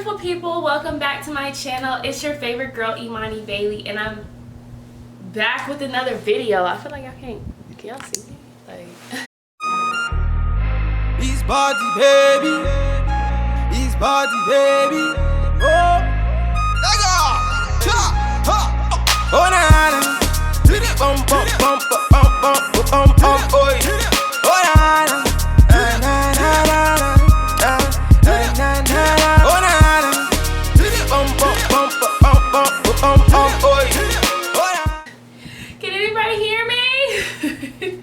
beautiful people, welcome back to my channel. It's your favorite girl, Imani Bailey, and I'm back with another video. I feel like can y'all see me? Like his body baby, his body baby. Oh, oh na na, bum bum bum bum bum bum bum, oi. Oh na na, na na na na. Can anybody hear me?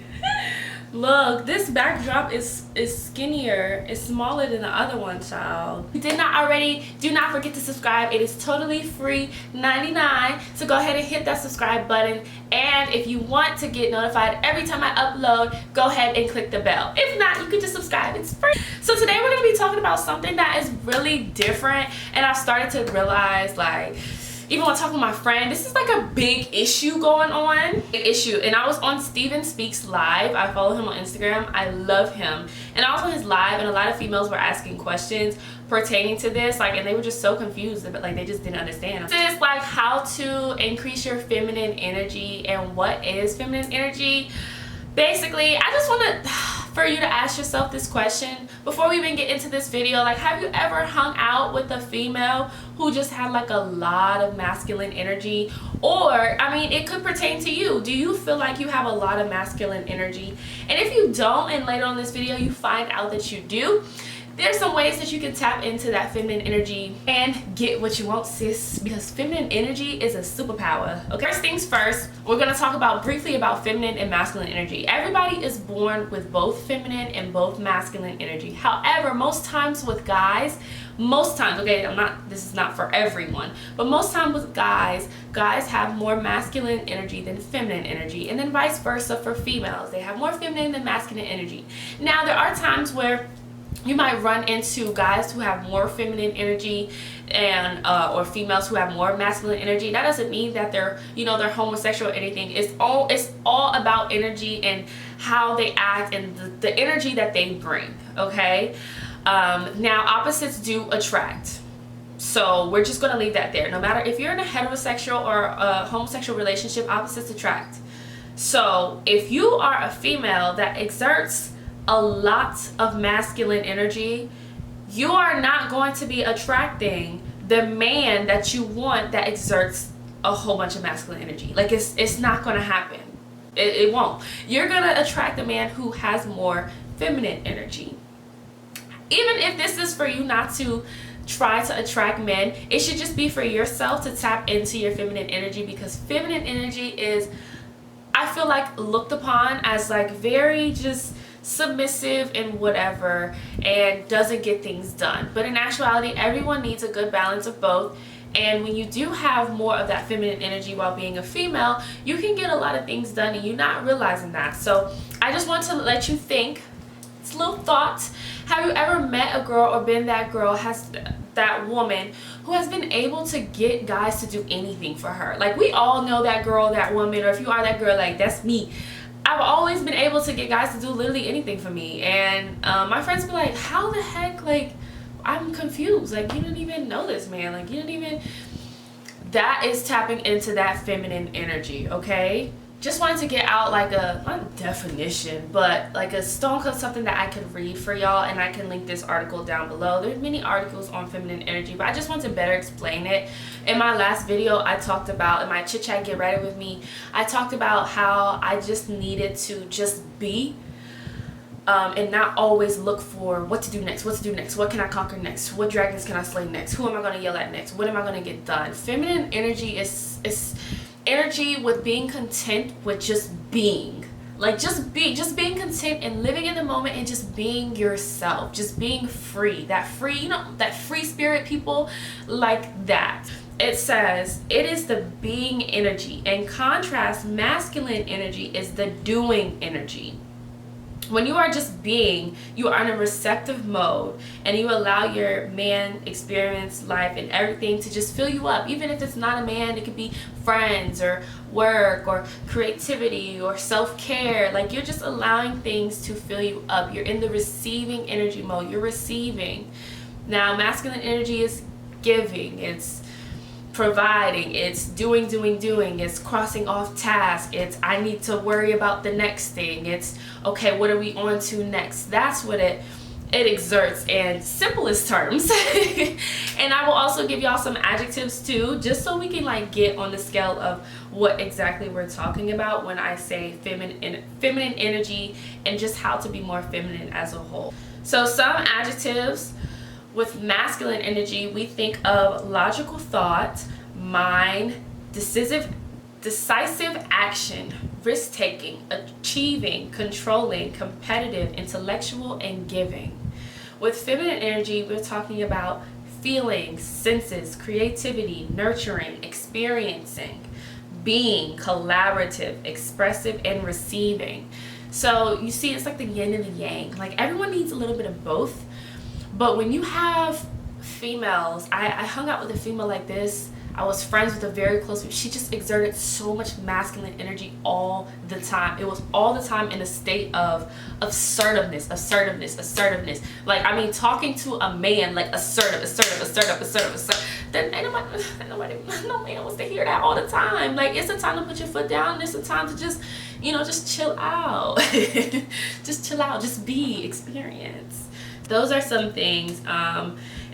Look, this backdrop is skinnier. It's smaller than the other one, child. If you did not already, do not forget to subscribe. It is totally free, $99. So go ahead and hit that subscribe button. And if you want to get notified every time I upload, go ahead and click the bell. If not, you can just subscribe. It's free. So today we're going to be talking about something that is really different. And I've started to realize, like, even when talking with my friend, this is like a big issue going on. Big issue. And I was on Steven Speaks Live. I follow him on Instagram. I love him. And I was on his live, and a lot of females were asking questions pertaining to this, like, and they were just so confused, but like they just didn't understand. This is like how to increase your feminine energy and what is feminine energy. Basically, I just want for you to ask yourself this question before we even get into this video. Like, have you ever hung out with a female who just had like a lot of masculine energy? Or, I mean, it could pertain to you. Do you feel like you have a lot of masculine energy? And if you don't, and later on this video you find out that you do, there's some ways that you can tap into that feminine energy and get what you want, sis, because feminine energy is a superpower. Okay, first things first, we're going to talk briefly about feminine and masculine energy. Everybody is born with both feminine and both masculine energy. However, most times with guys, okay, this is not for everyone, but most times with guys have more masculine energy than feminine energy, and then vice versa for females. They have more feminine than masculine energy. Now, there are times where you might run into guys who have more feminine energy and or females who have more masculine energy. That doesn't mean that they're homosexual or anything. It's all about energy and how they act and the energy that they bring. Okay, now opposites do attract. So we're just gonna leave that there. No matter if you're in a heterosexual or a homosexual relationship, opposites attract. So if you are a female that exerts a lot of masculine energy, you are not going to be attracting the man that you want that exerts a whole bunch of masculine energy. Like, it's not going to happen. It won't. You're going to attract a man who has more feminine energy. Even if this is for you not to try to attract men, it should just be for yourself to tap into your feminine energy, because feminine energy is, I feel like, looked upon as like very just submissive and whatever, and doesn't get things done. But in actuality, everyone needs a good balance of both. And when you do have more of that feminine energy while being a female, you can get a lot of things done and you're not realizing that. So I just want to let you think. It's a little thought. Have you ever met a girl or been that girl, that woman who has been able to get guys to do anything for her? Like, we all know that girl, that woman, or if you are that girl, like, that's me. I've always been able to get guys to do literally anything for me. And my friends be like, how the heck, like, I'm confused. Like, you didn't even know this, man. Like, you didn't even... That is tapping into that feminine energy, okay? Just wanted to get out like not a definition, but like a stone cold something that I could read for y'all, and I can link this article down below. There's many articles on feminine energy, but I just want to better explain it. In my last video, I talked about, in my chit chat get ready with me, I talked about how I just needed to just be and not always look for what to do next, what can I conquer next, what dragons can I slay next, who am I going to yell at next, what am I going to get done. Feminine energy is energy with being content with just being. Like, just being content and living in the moment and just being yourself, just being free. That free, that free spirit, people, like that. It says it is the being energy. In contrast, masculine energy is the doing energy. When you are just being, you are in a receptive mode, and you allow your man experience, life, and everything to just fill you up. Even if it's not a man, it could be friends or work or creativity or self-care. Like, you're just allowing things to fill you up. You're in the receiving energy mode. You're receiving. Now, masculine energy is giving, it's providing, it's doing, it's crossing off tasks, it's I need to worry about the next thing, it's okay, what are we on to next? That's what it exerts in simplest terms. And I will also give y'all some adjectives too, just so we can like get on the scale of what exactly we're talking about when I say feminine energy, and just how to be more feminine as a whole. So some adjectives: with masculine energy, we think of logical thought, mind, decisive action, risk-taking, achieving, controlling, competitive, intellectual, and giving. With feminine energy, we're talking about feelings, senses, creativity, nurturing, experiencing, being, collaborative, expressive, and receiving. So you see, it's like the yin and the yang. Like everyone needs a little bit of both. But when you have females, I hung out with a female like this. I was friends with a very close, she just exerted so much masculine energy all the time. It was all the time in a state of assertiveness. Like, I mean, talking to a man, like assertive. Then no man wants to hear that all the time. Like, it's a time to put your foot down. It's a time to just, just chill out. Just chill out, just be, experience. Those are some things.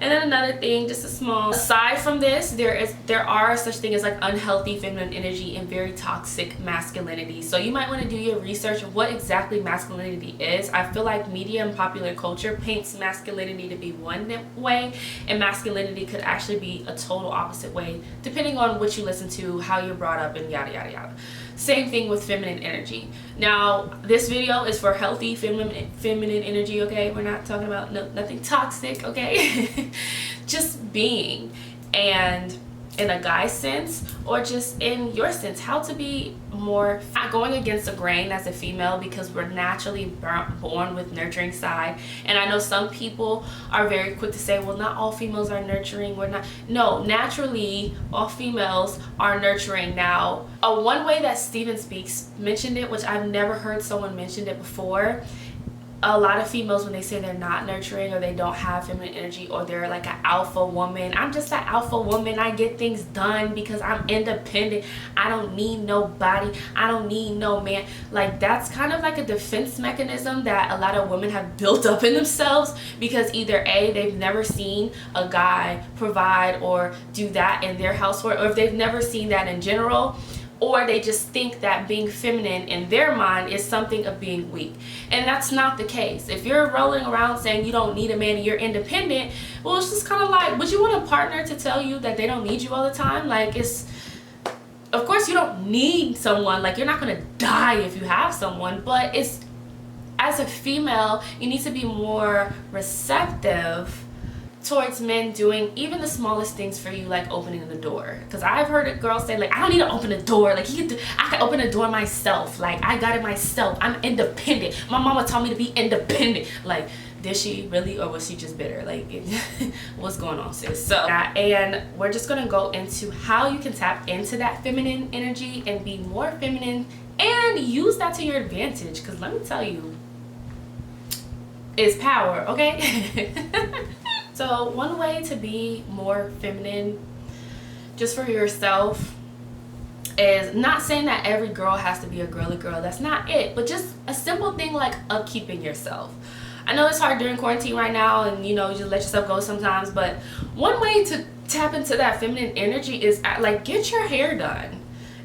And then another thing, just a small aside from this, there are such thing as like unhealthy feminine energy and very toxic masculinity. So you might want to do your research of what exactly masculinity is. I feel like media and popular culture paints masculinity to be one way, and masculinity could actually be a total opposite way, depending on what you listen to, how you're brought up, and yada yada yada. Same thing with feminine energy. Now, this video is for healthy feminine energy, okay? We're not talking about nothing toxic, okay? Just being, and in a guy's sense, or just in your sense, how to be more, not going against the grain as a female, because we're naturally born with nurturing side. And I know some people are very quick to say, well, not all females are nurturing. No, naturally all females are nurturing. Now, one way that Stephen Speaks mentioned it, which I've never heard someone mention it before, a lot of females, when they say they're not nurturing or they don't have feminine energy, or they're like an alpha woman, I'm just an alpha woman, I get things done because I'm independent, I don't need nobody, I don't need no man. Like, that's kind of like a defense mechanism that a lot of women have built up in themselves, because either A, they've never seen a guy provide or do that in their household, or if they've never seen that in general, or they just think that being feminine in their mind is something of being weak. And that's not the case. If you're rolling around saying you don't need a man and you're independent, well, it's just kind of like, would you want a partner to tell you that they don't need you all the time? Like, of course you don't need someone, like you're not gonna die if you have someone, but as a female, you need to be more receptive towards men doing even the smallest things for you, like opening the door. Because I've heard a girl say, like, I don't need to open the door, like I can open the door myself, like I got it myself, I'm independent, my mama taught me to be independent. Like, did she really, or was she just bitter? Like, what's going on, sis? So and we're just gonna go into how you can tap into that feminine energy and be more feminine and use that to your advantage, because let me tell you, it's power, okay? So one way to be more feminine just for yourself is, not saying that every girl has to be a girly girl, that's not it, but just a simple thing like upkeeping yourself. I know it's hard during quarantine right now, and you just let yourself go sometimes, but one way to tap into that feminine energy is like, get your hair done.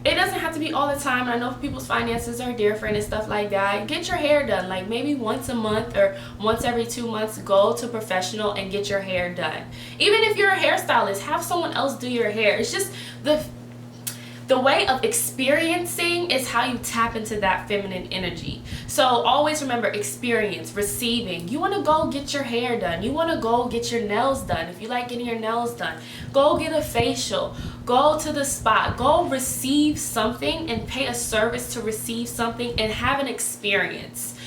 It doesn't have to be all the time. I know people's finances are different and stuff like that. Get your hair done, like maybe once a month or once every 2 months. Go to a professional and get your hair done. Even if you're a hairstylist, have someone else do your hair. It's just the way of experiencing is how you tap into that feminine energy. So always remember, experience, receiving. You want to go get your hair done. You want to go get your nails done. If you like getting your nails done, go get a facial. Go to the spa. Go receive something and pay a service to receive something and have an experience.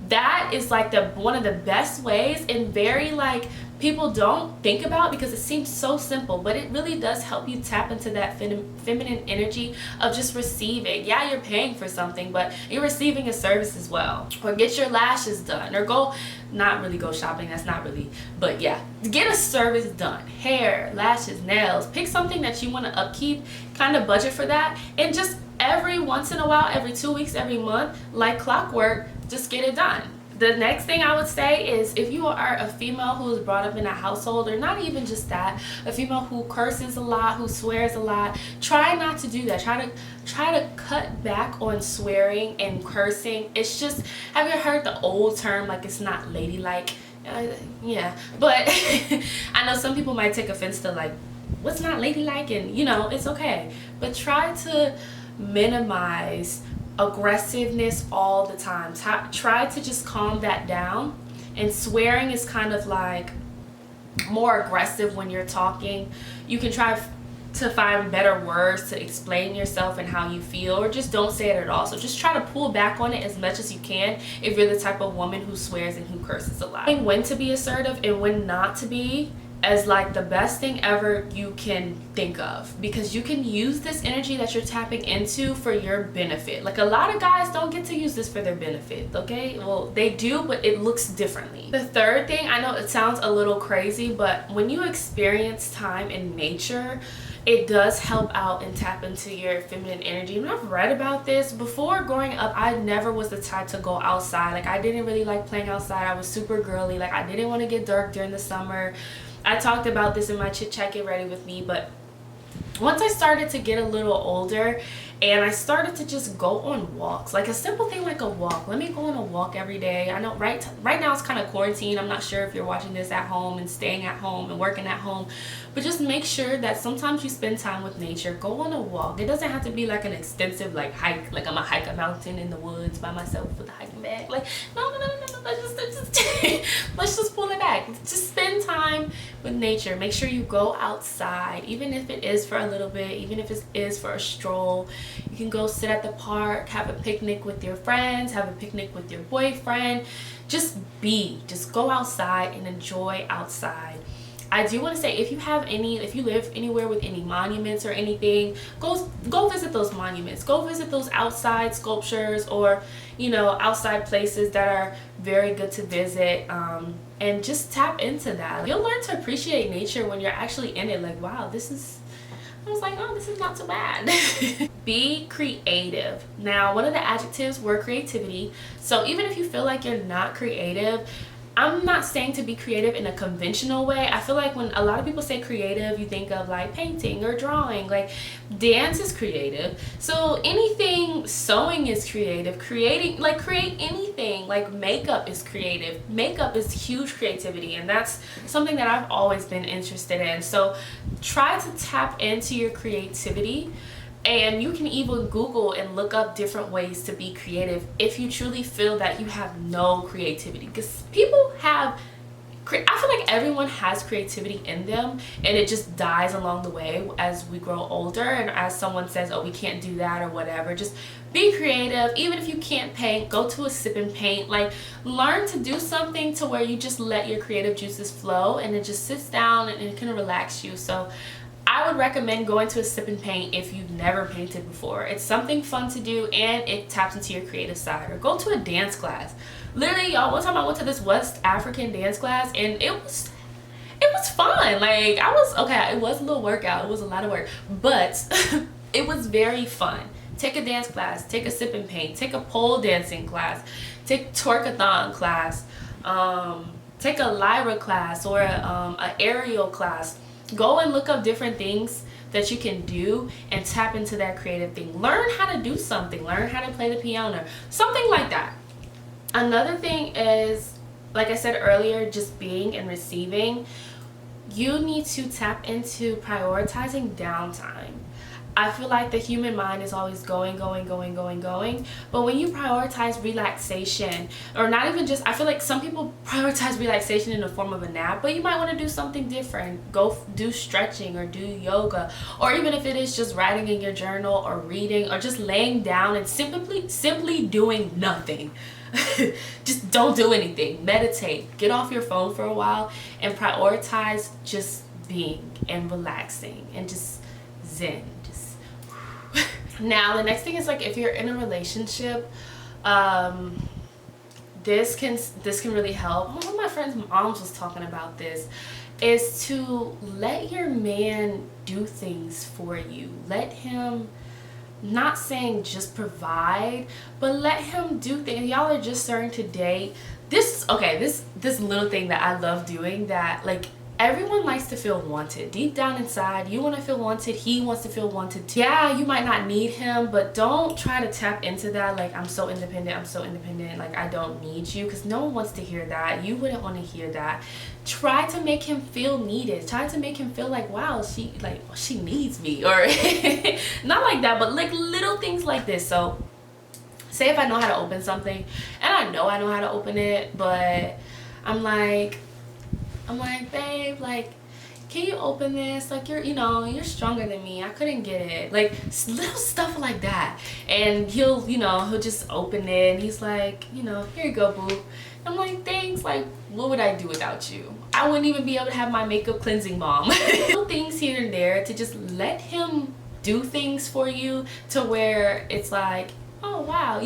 That is like one of the best ways, and very like people don't think about because it seems so simple, but it really does help you tap into that feminine energy of just receiving. Yeah, you're paying for something, but you're receiving a service as well. Or get your lashes done, or go, not really go shopping, that's not really, but yeah, get a service done. Hair, lashes, nails, pick something that you want to upkeep, kind of budget for that, and just every once in a while, every 2 weeks, every month, like clockwork, just get it done. The next thing I would say is, if you are a female who is brought up in a household, or not even just that, a female who curses a lot, who swears a lot, try not to do that. Try to cut back on swearing and cursing. It's just, have you heard the old term, like, it's not ladylike? Yeah, but I know some people might take offense to, like, what's not ladylike, and you know, it's okay, but try to minimize aggressiveness all the time. Try to just calm that down. And swearing is kind of like more aggressive when you're talking. You can try to find better words to explain yourself and how you feel, or just don't say it at all. So just try to pull back on it as much as you can if you're the type of woman who swears and who curses a lot. When to be assertive and when not to be, as like the best thing ever you can think of, because you can use this energy that you're tapping into for your benefit. Like, a lot of guys don't get to use this for their benefit, okay? Well, they do, but it looks differently. The third thing, I know it sounds a little crazy, but when you experience time in nature, it does help out and tap into your feminine energy. And I've read about this before. Growing up, I never was the type to go outside. Like, I didn't really like playing outside. I was super girly. Like, I didn't want to get dark during the summer. I talked about this in my Chit Chat Get Ready With Me, but once I started to get a little older and I started to just go on walks, like a simple thing like a walk. Let me go on a walk every day. I know right now it's kind of quarantine. I'm not sure if you're watching this at home and staying at home and working at home, but just make sure that sometimes you spend time with nature. Go on a walk. It doesn't have to be like an extensive like hike, like I'm gonna hike a mountain in the woods by myself with a hiking bag. Like, no. Let's just pull it back. Just spend time with nature. Make sure you go outside, even if it is for a little bit, even if it is for a stroll. You can go sit at the park, have a picnic with your friends, have a picnic with your boyfriend. Just go outside and enjoy outside. I do want to say, if you live anywhere with any monuments or anything, go visit those monuments. Go visit those outside sculptures, or you know, outside places that are very good to visit, and just tap into that. You'll learn to appreciate nature when you're actually in it. Like, wow, this is not so bad. Be creative. Now, one of the adjectives were creativity. So even if you feel like you're not creative, I'm not saying to be creative in a conventional way. I feel like when a lot of people say creative, you think of like painting or drawing. Like, dance is creative. So anything, sewing is creative. Create anything. Like, makeup is creative. Makeup is huge creativity, and that's something that I've always been interested in. So try to tap into your creativity. And you can even Google and look up different ways to be creative if you truly feel that you have no creativity. Because people have, I feel like everyone has creativity in them, and it just dies along the way as we grow older, and as someone says, oh, we can't do that or whatever. Just be creative. Even if you can't paint, go to a sip and paint. Like, learn to do something to where you just let your creative juices flow, and it just sits down and it can relax you. So I would recommend going to a sip and paint if you've never painted before. It's something fun to do, and it taps into your creative side. Or go to a dance class. Literally, y'all, one time I went to this West African dance class, and it was fun. Like, it was a little workout. It was a lot of work, but it was very fun. Take a dance class, take a sip and paint, take a pole dancing class, take twerkathon class, take a lyra class, or a aerial class. Go and look up different things that you can do and tap into that creative thing. Learn how to do something. Learn how to play the piano. Something like that. Another thing is, like I said earlier, just being and receiving. You need to tap into prioritizing downtime. I feel like the human mind is always going. But when you prioritize relaxation, or not even just, I feel like some people prioritize relaxation in the form of a nap, but you might want to do something different. Go do stretching or do yoga, or even if it is just writing in your journal or reading or just laying down and simply doing nothing. Just don't do anything. Meditate. Get off your phone for a while and prioritize just being and relaxing and just zen. Just now the next thing is like if you're in a relationship, this can really help. One of my friends' moms was talking about this, is to let your man do things for you. Let him, not saying just provide, but let him do things. Y'all are just starting to date. This little thing that I love doing, that like everyone likes to feel wanted. Deep down inside, you want to feel wanted. He wants to feel wanted too. Yeah, you might not need him, but don't try to tap into that like, I'm so independent, like I don't need you, because no one wants to hear that. You wouldn't want to hear that. Try to make him feel needed. Try to make him feel like, wow, she needs me, or not like that, but like little things like this. So say if I know how to open something, and I know how to open it, but I'm like, babe, like, can you open this? Like, you're stronger than me. I couldn't get it. Like, little stuff like that. And he'll just open it, and he's like, here you go, boo. I'm like, thanks. Like, what would I do without you? I wouldn't even be able to have my makeup cleansing balm. Little things here and there to just let him do things for you, to where it's like, oh wow,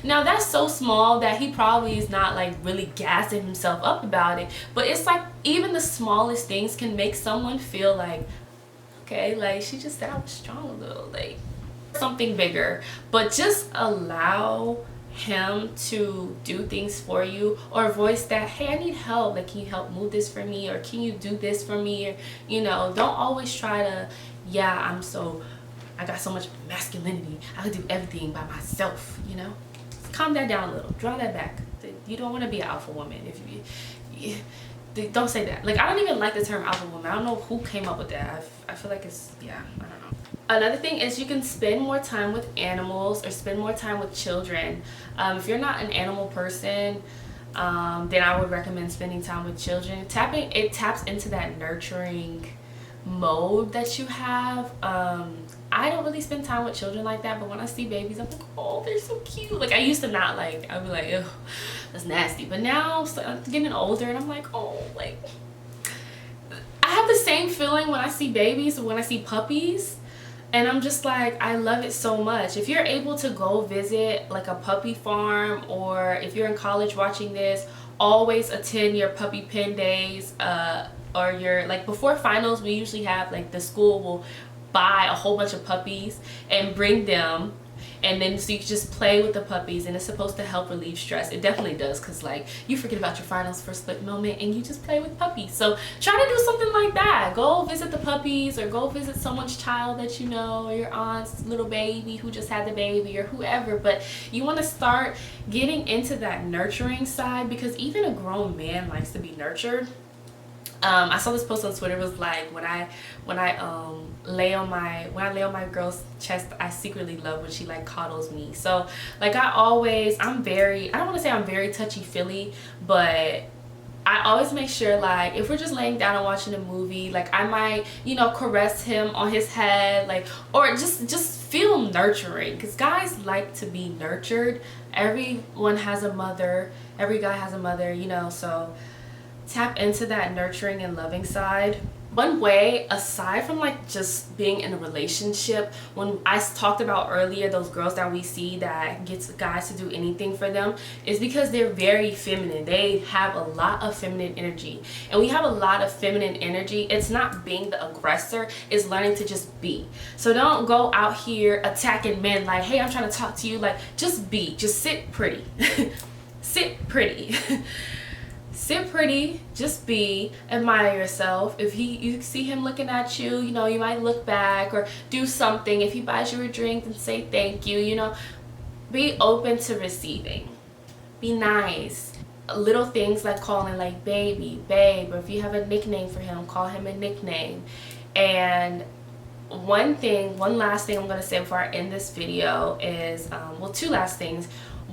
now that's so small that he probably is not like really gassing himself up about it, but it's like even the smallest things can make someone feel like, okay, like she just said I was strong a little, like something bigger. But just allow him to do things for you, or voice that, hey, I need help, like can you help move this for me, or can you do this for me, or don't always try to, yeah, I got so much masculinity, I could do everything by myself, Calm that down a little. Draw that back. You don't want to be an alpha woman. Don't say that. Like, I don't even like the term alpha woman. I don't know who came up with that. I feel like it's, yeah, I don't know. Another thing is you can spend more time with animals, or spend more time with children. If you're not an animal person, then I would recommend spending time with children. It taps into that nurturing mode that you have. I don't really spend time with children like that, but when I see babies, I'm like, oh, they're so cute. Like, I used to not like, I'd be like, ew, that's nasty. But now I'm getting older, and I'm like, oh, like, I have the same feeling when I see babies, when I see puppies, and I'm just like, I love it so much. If you're able to go visit like a puppy farm, or if you're in college watching this, always attend your puppy pen days, or your, like, before finals, we usually have, like, the school will buy a whole bunch of puppies and bring them, and then so you can just play with the puppies, and it's supposed to help relieve stress. It definitely does, because like you forget about your finals for a split moment and you just play with puppies. So try to do something like that. Go visit the puppies, or go visit someone's child that you know, or your aunt's little baby who just had the baby, or whoever. But you want to start getting into that nurturing side, because even a grown man likes to be nurtured. I saw this post on Twitter. It was like, when I lay on my girl's chest, I secretly love when she like coddles me. So like I don't want to say I'm very touchy-feely, but I always make sure, like, if we're just laying down and watching a movie, like I might, caress him on his head, like, or just feel nurturing, because guys like to be nurtured. Everyone has a mother. Every guy has a mother, so tap into that nurturing and loving side. One way, aside from like just being in a relationship, when I talked about earlier those girls that we see that gets guys to do anything for them, is because they're very feminine. They have a lot of feminine energy, and we have a lot of feminine energy. It's not being the aggressor, it's learning to just be. So don't go out here attacking men like, hey, I'm trying to talk to you. Like, just sit pretty. Sit pretty. Sit pretty, just be, admire yourself. If you see him looking at you, you might look back or do something. If he buys you a drink, then say thank you, be open to receiving. Be nice. Little things like calling like baby, babe, or if you have a nickname for him, call him a nickname. And one last thing I'm going to say before I end this video is, two last things.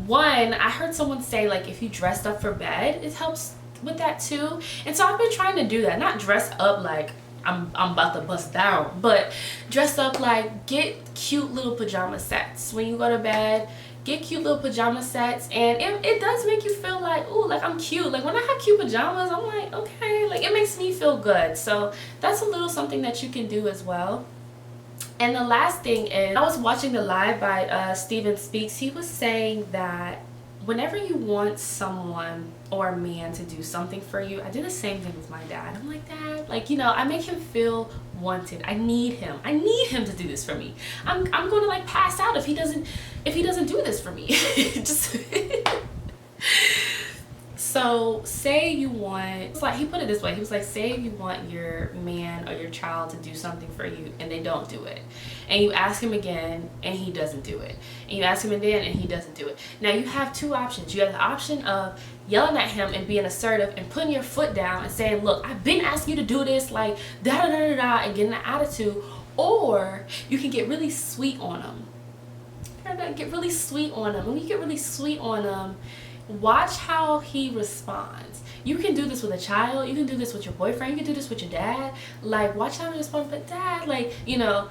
One, I heard someone say, like, if you dressed up for bed, it helps with that too. And so I've been trying to do that. Not dress up like I'm about to bust down, but dress up like, get cute little pajama sets when you go to bed. get cute little pajama sets, and it does make you feel like, ooh, like I'm cute. Like when I have cute pajamas, I'm like, okay, like it makes me feel good. So that's a little something that you can do as well. And the last thing is, I was watching the live by Steven Speaks. He was saying that whenever you want someone or a man to do something for you, I do the same thing with my dad. I'm like, Dad, like, you know, I make him feel wanted. I need him to do this for me. I'm going to like pass out if he doesn't do this for me. Just so say you want, it's like he put it this way, he was like, say you want your man or your child to do something for you and they don't do it, and you ask him again and he doesn't do it, and you ask him again and he doesn't do it. Now you have two options. You have the option of yelling at him and being assertive and putting your foot down and saying, look, I've been asking you to do this, like da da da da da, and getting an attitude. Or you can get really sweet on him. Get really sweet on him. When you get really sweet on him, watch how he responds. You can do this with a child, you can do this with your boyfriend, you can do this with your dad. Like, watch how he responds. But Dad, like, you know,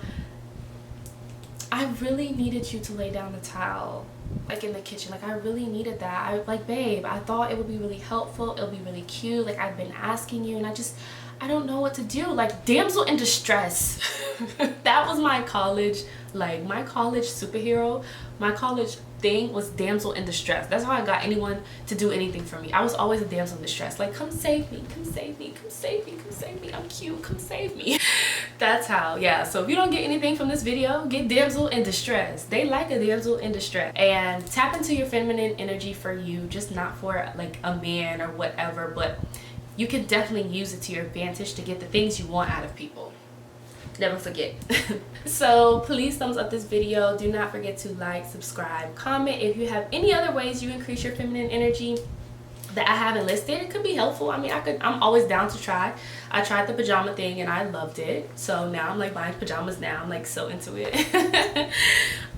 I really needed you to lay down the towel, like in the kitchen. Like, I really needed that. I like, babe, I thought it would be really helpful, it would be really cute. Like, I've been asking you and I don't know what to do. Like, damsel in distress. That was my college, like my college superhero. My college thing was damsel in distress. That's how I got anyone to do anything for me. I was always a damsel in distress. Like, come save me, come save me, come save me, come save me. I'm cute, come save me. That's how, yeah. So if you don't get anything from this video, get damsel in distress. They like a damsel in distress. And tap into your feminine energy for you, just not for like a man or whatever, but you can definitely use it to your advantage to get the things you want out of people. Never forget. So please thumbs up this video. Do not forget to like, subscribe, comment. If you have any other ways you increase your feminine energy that I haven't listed, it could be helpful. I mean, I'm always down to try. I tried the pajama thing and I loved it. So now I'm like buying pajamas now. I'm like so into it.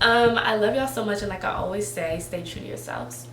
I love y'all so much, and like I always say, stay true to yourselves.